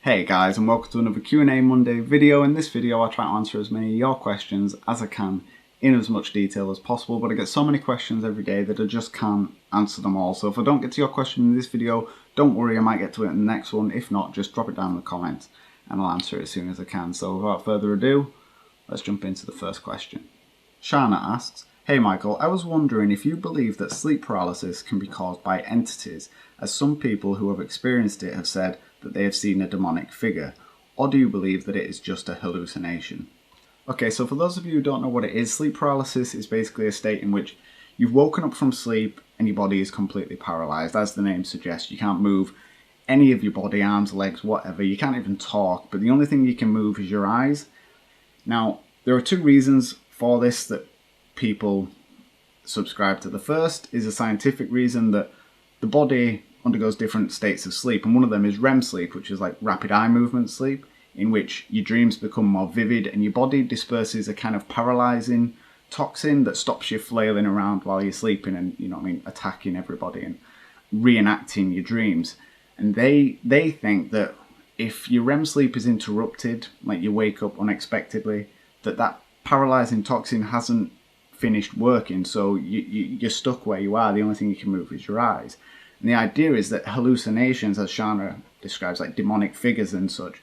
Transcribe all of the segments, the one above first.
Hey guys, and welcome to another Q&A Monday video. In this video I try to answer as many of your questions as I can in as much detail as possible, but I get so many questions every day that I just can't answer them all. So if I don't get to your question in this video, don't worry, I might get to it in the next one. If not, just drop it down in the comments and I'll answer it as soon as I can. So without further ado, let's jump into the first question. Shana asks, "Hey Michael, I was wondering if you believe that sleep paralysis can be caused by entities, as some people who have experienced it have said that they have seen a demonic figure, or do you believe that it is just a hallucination?" Okay, so for those of you who don't know what it is, sleep paralysis is basically a state in which you've woken up from sleep and your body is completely paralyzed. As the name suggests, you can't move any of your body, arms, legs, whatever. You can't even talk, but the only thing you can move is your eyes. Now, there are two reasons for this that people subscribe to. The first is a scientific reason that the body undergoes different states of sleep, and one of them is REM sleep, which is like rapid eye movement sleep, in which your dreams become more vivid and your body disperses a kind of paralyzing toxin that stops you flailing around while you're sleeping and, you know what I mean, attacking everybody and reenacting your dreams. And they think that if your REM sleep is interrupted, like you wake up unexpectedly, that paralyzing toxin hasn't finished working, so you're stuck where you are. The only thing you can move is your eyes. And the idea is that hallucinations, as Shana describes, like demonic figures and such,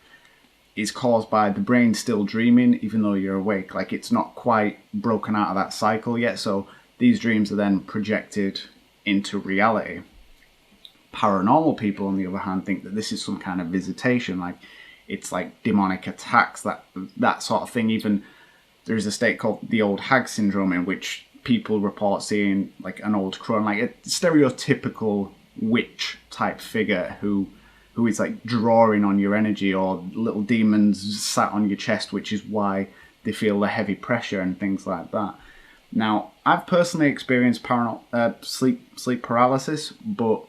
is caused by the brain still dreaming even though you're awake. Like, it's not quite broken out of that cycle yet, so these dreams are then projected into reality. Paranormal people, on the other hand, think that this is some kind of visitation, like it's like demonic attacks, that sort of thing. Even there is a state called the old hag syndrome, in which people report seeing like an old crone, like a stereotypical witch type figure who is like drawing on your energy, or little demons sat on your chest, which is why they feel the heavy pressure and things like that. Now, I've personally experienced sleep paralysis, but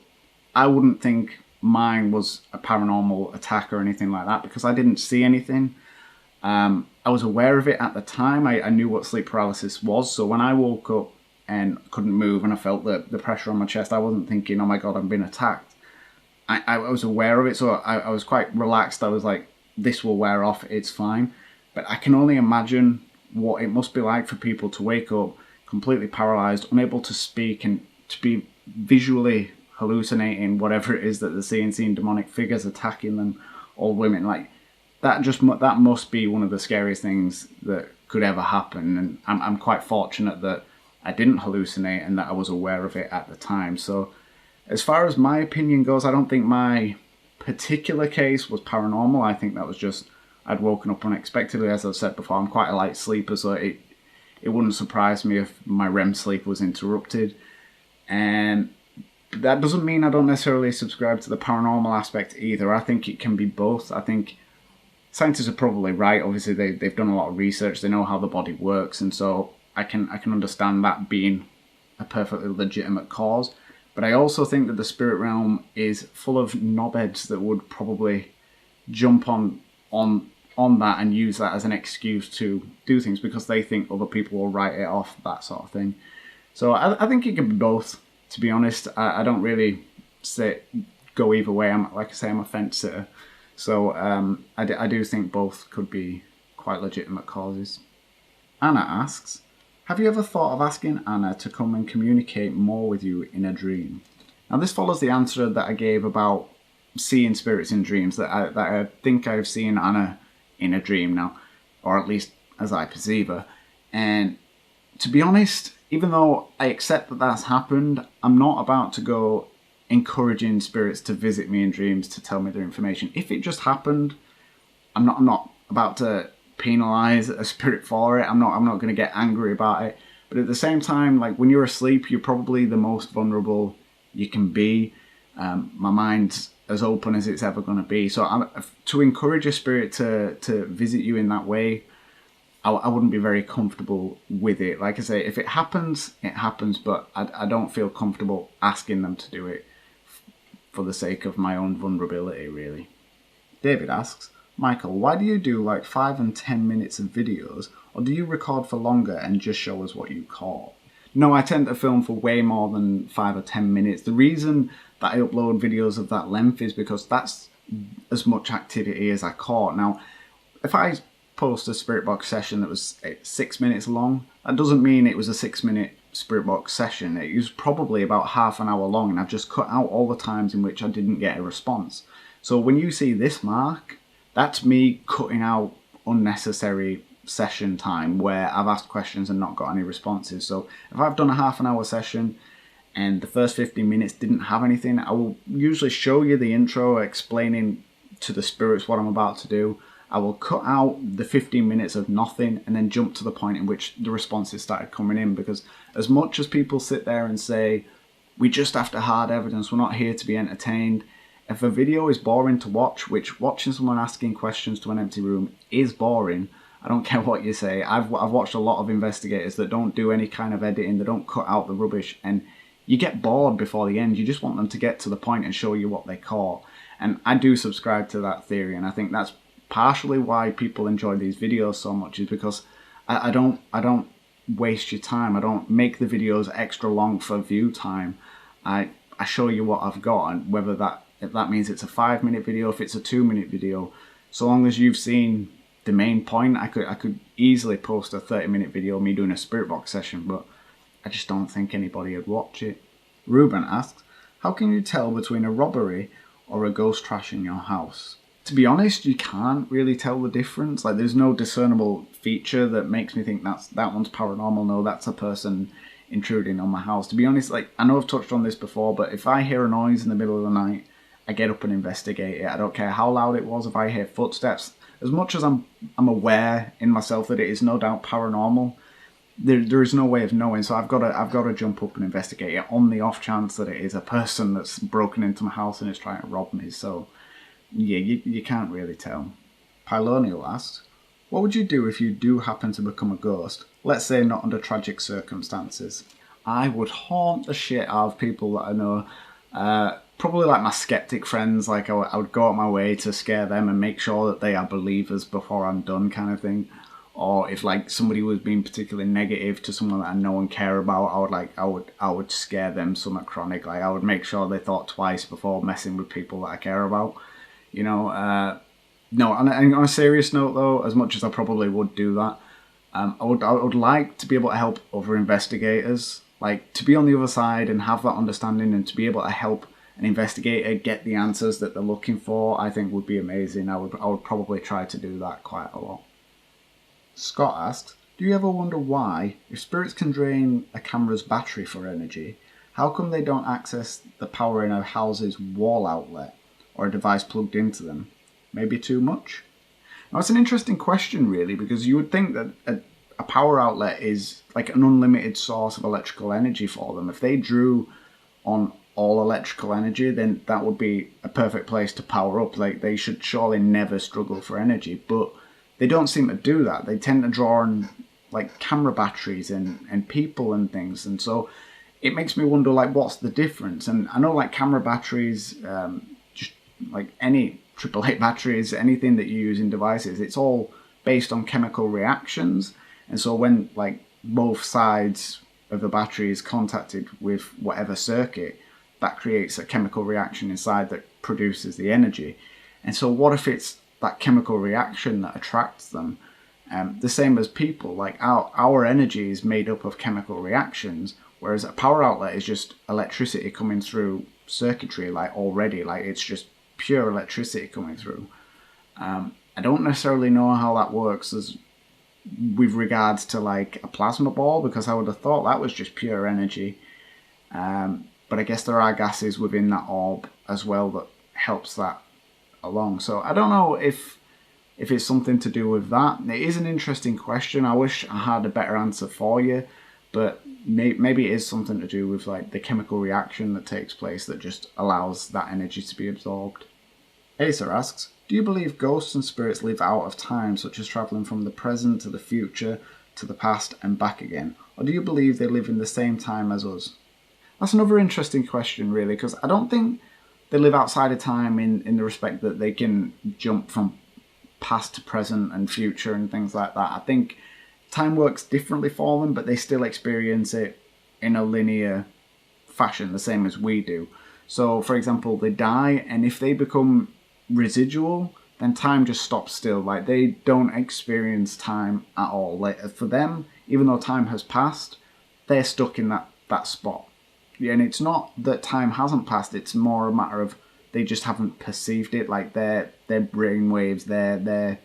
I wouldn't think mine was a paranormal attack or anything like that, because I didn't see anything. I was aware of it at the time. I knew what sleep paralysis was, so when I woke up and couldn't move and I felt the pressure on my chest, I wasn't thinking, oh my god, I'm being attacked. I was aware of it, so I was quite relaxed. I was like, this will wear off, it's fine. But I can only imagine what it must be like for people to wake up completely paralyzed, unable to speak, and to be visually hallucinating whatever it is that they're seeing demonic figures attacking them, or women. Like, that must be one of the scariest things that could ever happen. And I'm quite fortunate that I didn't hallucinate and that I was aware of it at the time. So as far as my opinion goes, I don't think my particular case was paranormal. I think that was just, I'd woken up unexpectedly. As I've said before, I'm quite a light sleeper, so it wouldn't surprise me if my REM sleep was interrupted. And that doesn't mean I don't necessarily subscribe to the paranormal aspect either. I think it can be both. I think scientists are probably right. Obviously, they've done a lot of research. They know how the body works, and so I can understand that being a perfectly legitimate cause. But I also think that the spirit realm is full of knobheads that would probably jump on that and use that as an excuse to do things because they think other people will write it off, that sort of thing. So I think it can be both, to be honest. I don't really go either way. Like I say, I'm a fence sitter. So I do think both could be quite legitimate causes. Anna asks, have you ever thought of asking Anna to come and communicate more with you in a dream? Now, this follows the answer that I gave about seeing spirits in dreams, that I think I've seen Anna in a dream now, or at least as I perceive her. And to be honest, even though I accept that that's happened, I'm not about to go encouraging spirits to visit me in dreams to tell me their information. If it just happened, I'm not about to penalize a spirit for it. I'm not going to get angry about it. But at the same time, like, when you're asleep, you're probably the most vulnerable you can be. My mind's as open as it's ever going to be. So to encourage a spirit to visit you in that way, I wouldn't be very comfortable with it. Like I say, if it happens, it happens, but I don't feel comfortable asking them to do it for the sake of my own vulnerability, really. David asks, Michael, why do you do like 5 and 10 minutes of videos, or do you record for longer and just show us what you caught? No, I tend to film for way more than 5 or 10 minutes. The reason that I upload videos of that length is because that's as much activity as I caught. Now, if I post a spirit box session that was 6 minutes long, that doesn't mean it was a 6-minute spirit box session. It was probably about half an hour long, and I've just cut out all the times in which I didn't get a response. So when you see this mark, that's me cutting out unnecessary session time where I've asked questions and not got any responses. So if I've done a half an hour session and the first 15 minutes didn't have anything, I will usually show you the intro explaining to the spirits what I'm about to do. I will cut out the 15 minutes of nothing and then jump to the point in which the responses started coming in, because as much as people sit there and say, we just after hard evidence, we're not here to be entertained, if a video is boring to watch, which watching someone asking questions to an empty room is boring, I don't care what you say. I've watched a lot of investigators that don't do any kind of editing, they don't cut out the rubbish, and you get bored before the end. You just want them to get to the point and show you what they caught. And I do subscribe to that theory, and I think that's partially why people enjoy these videos so much, is because I don't waste your time. I don't make the videos extra long for view time. I show you what I've got, and whether if that means it's a 5-minute video, if it's a 2-minute video, so long as you've seen the main point. I could easily post a 30-minute video of me doing a spirit box session, but I just don't think anybody would watch it. Rubin asks, how can you tell between a robbery or a ghost trash in your house? To be honest, you can't really tell the difference. Like, there's no discernible feature that makes me think that one's paranormal. No, that's a person intruding on my house. To be honest, like, I know I've touched on this before, but if I hear a noise in the middle of the night, I get up and investigate it. I don't care how loud it was. If I hear footsteps, as much as I'm aware in myself that it is no doubt paranormal, there is no way of knowing. So I've got to jump up and investigate it on the off chance that it is a person that's broken into my house and is trying to rob me. So yeah, you can't really tell. Pylonial asks, what would you do if you do happen to become a ghost? Let's say not under tragic circumstances. I would haunt the shit out of people that I know. Probably like my skeptic friends. Like I would go out my way to scare them and make sure that they are believers before I'm done, kind of thing. Or if like somebody was being particularly negative to someone that I know and care about, I would scare them somewhat chronic. Like I would make sure they thought twice before messing with people that I care about. You know, no. On a serious note, though, as much as I probably would do that, I would like to be able to help other investigators, like to be on the other side and have that understanding, and to be able to help an investigator get the answers that they're looking for. I think would be amazing. I would probably try to do that quite a lot. Scott asks, do you ever wonder why, if spirits can drain a camera's battery for energy, how come they don't access the power in a house's wall outlet or a device plugged into them? Maybe too much? Now, it's an interesting question, really, because you would think that a power outlet is like an unlimited source of electrical energy for them. If they drew on all electrical energy, then that would be a perfect place to power up. Like, they should surely never struggle for energy, but they don't seem to do that. They tend to draw on like camera batteries and people and things, and so it makes me wonder, like, what's the difference? And I know, like, camera batteries, just like any AAA batteries, anything that you use in devices, it's all based on chemical reactions. And so when like both sides of the battery is contacted with whatever circuit, that creates a chemical reaction inside that produces the energy. And so what if it's that chemical reaction that attracts them? The same as people, like our energy is made up of chemical reactions, whereas a power outlet is just electricity coming through circuitry, like already, like it's just pure electricity coming through. I don't necessarily know how that works as with regards to like a plasma ball, because I would have thought that was just pure energy. But I guess there are gases within that orb as well that helps that along. So I don't know if it's something to do with that. It is an interesting question. I wish I had a better answer for you, but maybe it is something to do with like the chemical reaction that takes place that just allows that energy to be absorbed. Asa asks, do you believe ghosts and spirits live out of time, such as travelling from the present to the future, to the past and back again? Or do you believe they live in the same time as us? That's another interesting question, really, because I don't think they live outside of time in the respect that they can jump from past to present and future and things like that. I think time works differently for them, but they still experience it in a linear fashion, the same as we do. So, for example, they die, and if they become residual, then time just stops still. Like, they don't experience time at all. Like, for them, even though time has passed, they're stuck in that spot. Yeah, and it's not that time hasn't passed, it's more a matter of they just haven't perceived it. Like, their brain waves, their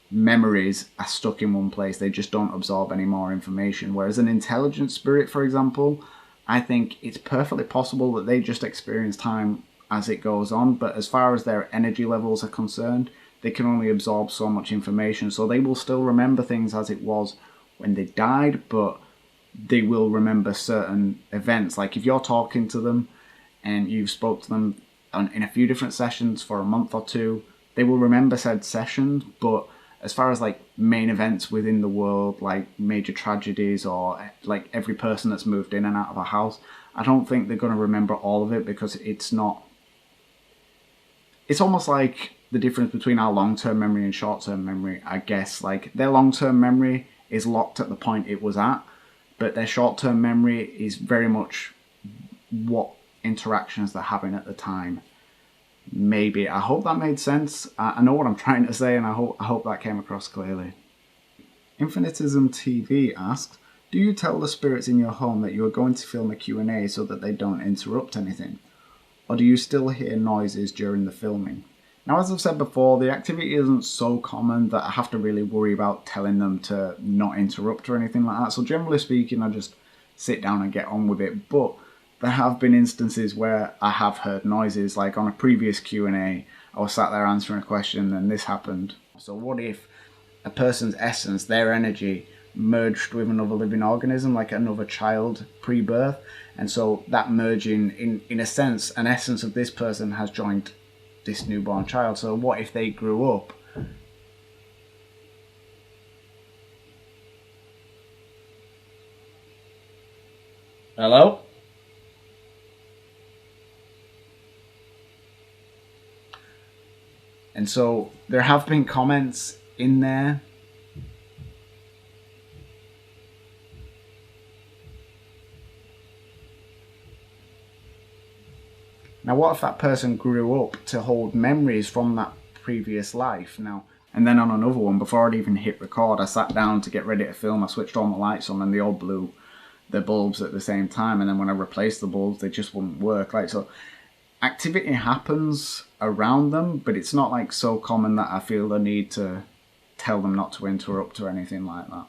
memories are stuck in one place. They just don't absorb any more information. Whereas an intelligent spirit, for example, I think it's perfectly possible that they just experience time as it goes on, but as far as their energy levels are concerned, they can only absorb so much information. So they will still remember things as it was when they died, but they will remember certain events. Like, if you're talking to them and you've spoke to them in a few different sessions for a month or two, they will remember said sessions. But as far as like main events within the world, like major tragedies or like every person that's moved in and out of a house, I don't think they're going to remember all of it, because it's almost like the difference between our long-term memory and short-term memory, I guess. Like, their long-term memory is locked at the point it was at, but their short-term memory is very much what interactions they're having at the time. Maybe. I hope that made sense. I know what I'm trying to say, and I hope that came across clearly. Infinitism TV asks, do you tell the spirits in your home that you are going to film a Q&A so that they don't interrupt anything? Or do you still hear noises during the filming? Now, as I've said before, the activity isn't so common that I have to really worry about telling them to not interrupt or anything like that. So generally speaking, I just sit down and get on with it. But there have been instances where I have heard noises. Like on a previous Q&A, I was sat there answering a question and this happened. So what if a person's essence, their energy, merged with another living organism, like another child pre-birth, and so that merging, in a sense, an essence of this person has joined this newborn child. So what if they grew up hello? And so there have been comments in there now. What if that person grew up to hold memories from that previous life? Now, and then on another one, before I'd even hit record, I sat down to get ready to film. I switched all my lights on and they all blew the bulbs at the same time, and then when I replaced the bulbs, they just wouldn't work. Like, so activity happens around them, but it's not like so common that I feel the need to tell them not to interrupt or anything like that.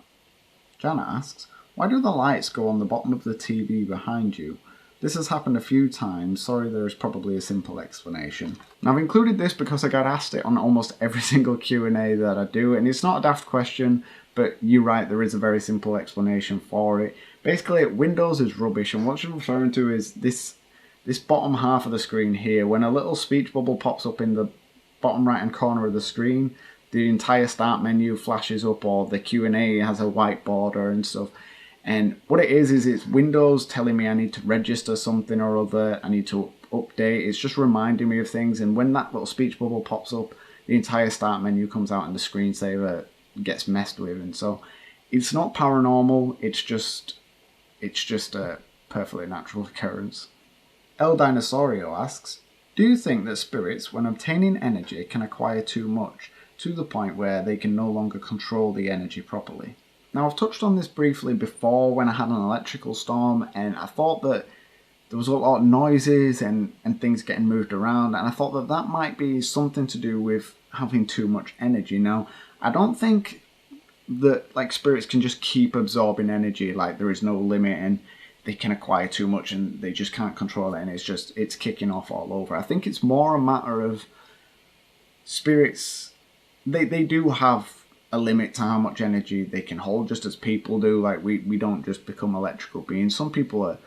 Jana asks, why do the lights go on the bottom of the TV behind you? This has happened a few times. Sorry, there is probably a simple explanation. Now, I've included this because I got asked it on almost every single Q&A that I do, and it's not a daft question, but you're right, there is a very simple explanation for it. Basically, Windows is rubbish, and what you're referring to is this bottom half of the screen here. When a little speech bubble pops up in the bottom right hand corner of the screen, the entire start menu flashes up, or the Q&A has a white border and stuff. And what it is it's Windows telling me I need to register something or other, I need to update. It's just reminding me of things, and when that little speech bubble pops up, the entire start menu comes out and the screensaver gets messed with. And so it's not paranormal, it's just a perfectly natural occurrence. El Dinosaurio asks, do you think that spirits, when obtaining energy, can acquire too much, to the point where they can no longer control the energy properly? Now, I've touched on this briefly before when I had an electrical storm, and I thought that there was a lot of noises and things getting moved around, and I thought that that might be something to do with having too much energy. Now, I don't think that like spirits can just keep absorbing energy, like there is no limit and they can acquire too much and they just can't control it and it's kicking off all over. I think it's more a matter of spirits, they do have a limit to how much energy they can hold, just as people do. Like we don't just become electrical beings. Some people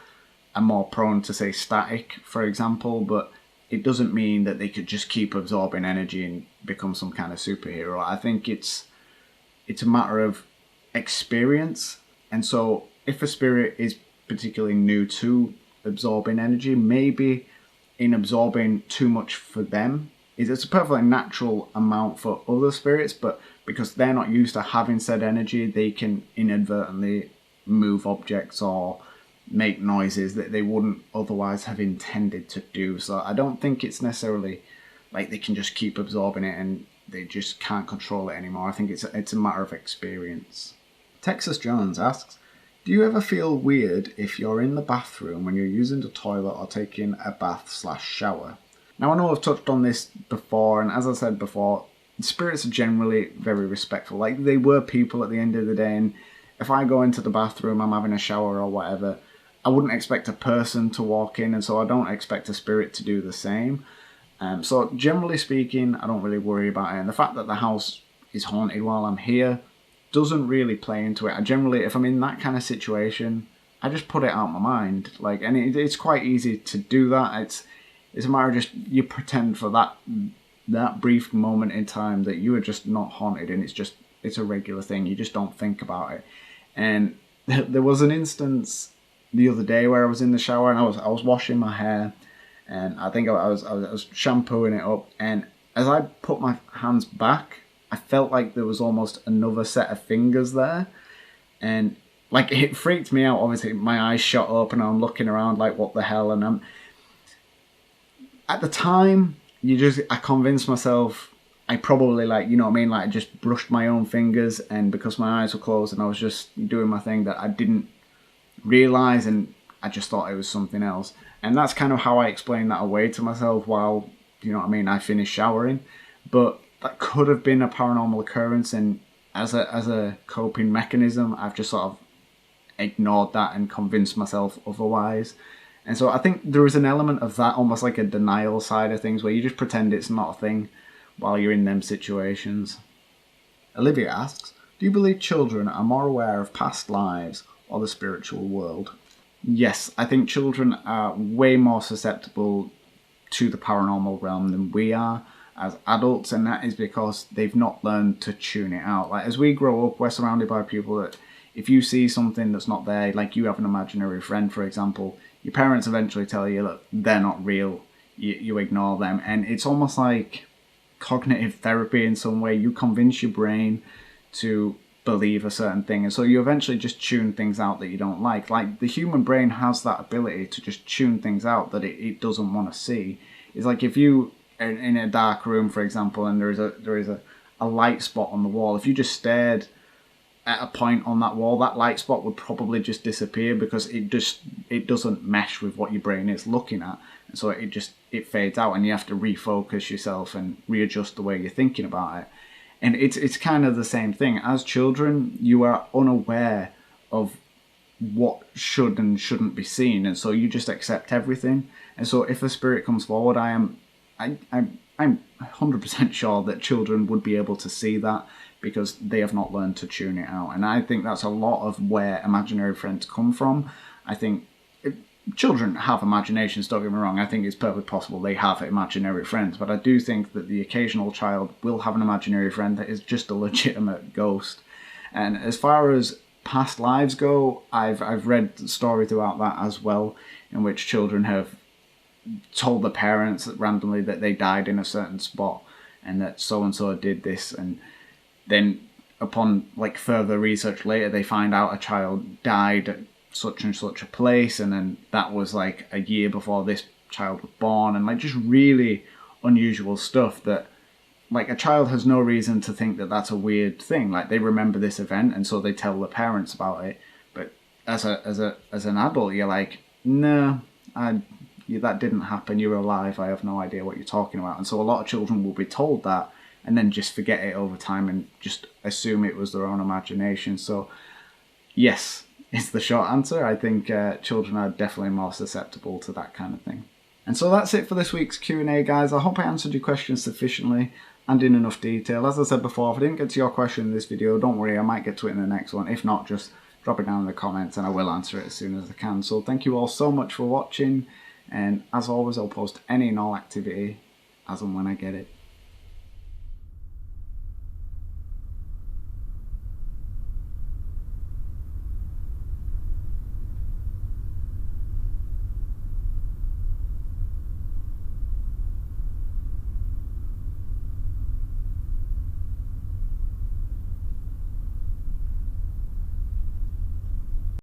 are more prone to, say, static, for example, but it doesn't mean that they could just keep absorbing energy and become some kind of superhero. I think it's a matter of experience. And so if a spirit is particularly new to absorbing energy, maybe in absorbing too much for them, it's a perfectly natural amount for other spirits, but because they're not used to having said energy, they can inadvertently move objects or make noises that they wouldn't otherwise have intended to do. So I don't think it's necessarily like they can just keep absorbing it and they just can't control it anymore. I think it's a matter of experience. Texas Jones asks, do you ever feel weird if you're in the bathroom when you're using the toilet or taking a bath/shower? Now, I know I've touched on this before, and as I said before, spirits are generally very respectful. Like, they were people at the end of the day, and if I go into the bathroom, I'm having a shower or whatever, I wouldn't expect a person to walk in, and so I don't expect a spirit to do the same. So generally speaking, I don't really worry about it. And the fact that the house is haunted while I'm here doesn't really play into it. I generally, if I'm in that kind of situation, I just put it out of my mind. Like, and it's quite easy to do that. It's a matter of just, you pretend for that brief moment in time that you are just not haunted, and it's a regular thing. You just don't think about it. And there was an instance the other day where I was in the shower and I was washing my hair, and I think I was shampooing it up, and as I put my hands back, I felt like there was almost another set of fingers there, and like it freaked me out. Obviously, my eyes shot up and I'm looking around like, what the hell? And at the time, I convinced myself I probably, like, you know what I mean, like I just brushed my own fingers, and because my eyes were closed and I was just doing my thing, that I didn't realise, and I just thought it was something else. And that's kind of how I explained that away to myself while, you know what I mean, I finished showering. But that could have been a paranormal occurrence, and as a coping mechanism, I've just sort of ignored that and convinced myself otherwise. And so I think there is an element of that, almost like a denial side of things, where you just pretend it's not a thing while you're in them situations. Olivia asks, do you believe children are more aware of past lives or the spiritual world? Yes, I think children are way more susceptible to the paranormal realm than we are as adults, and that is because they've not learned to tune it out. Like, as we grow up, we're surrounded by people that if you see something that's not there, like you have an imaginary friend, for example, your parents eventually tell you, look, they're not real, you ignore them. And it's almost like cognitive therapy in some way. You convince your brain to believe a certain thing, and so you eventually just tune things out that you don't like. Like, the human brain has that ability to just tune things out that it doesn't want to see. It's like if you are in a dark room, for example, and there is a light spot on the wall, if you just stared at a point on that wall, that light spot would probably just disappear, because it doesn't mesh with what your brain is looking at, and so it fades out, and you have to refocus yourself and readjust the way you're thinking about it. And it's kind of the same thing. As children, you are unaware of what should and shouldn't be seen, and so you just accept everything. And so if a spirit comes forward, I'm 100% sure that children would be able to see that, because they have not learned to tune it out. And I think that's a lot of where imaginary friends come from. I think children have imaginations, don't get me wrong. I think it's perfectly possible they have imaginary friends, but I do think that the occasional child will have an imaginary friend that is just a legitimate ghost. And as far as past lives go, I've read the story throughout that as well, in which children have told the parents randomly that they died in a certain spot, and that so-and-so did this, and then upon like further research later, they find out a child died at such and such a place, and then that was like a year before this child was born, and like just really unusual stuff that like a child has no reason to think that that's a weird thing. Like, they remember this event, and so they tell the parents about it. But as an adult, you're like, no, that didn't happen. You're alive. I have no idea what you're talking about. And so a lot of children will be told that, and then just forget it over time and just assume it was their own imagination. So yes, is the short answer. I think children are definitely more susceptible to that kind of thing. And so that's it for this week's Q&A, guys. I hope I answered your questions sufficiently and in enough detail. As I said before, if I didn't get to your question in this video, don't worry, I might get to it in the next one. If not, just drop it down in the comments and I will answer it as soon as I can. So thank you all so much for watching, and as always, I'll post any and all activity as and when I get it.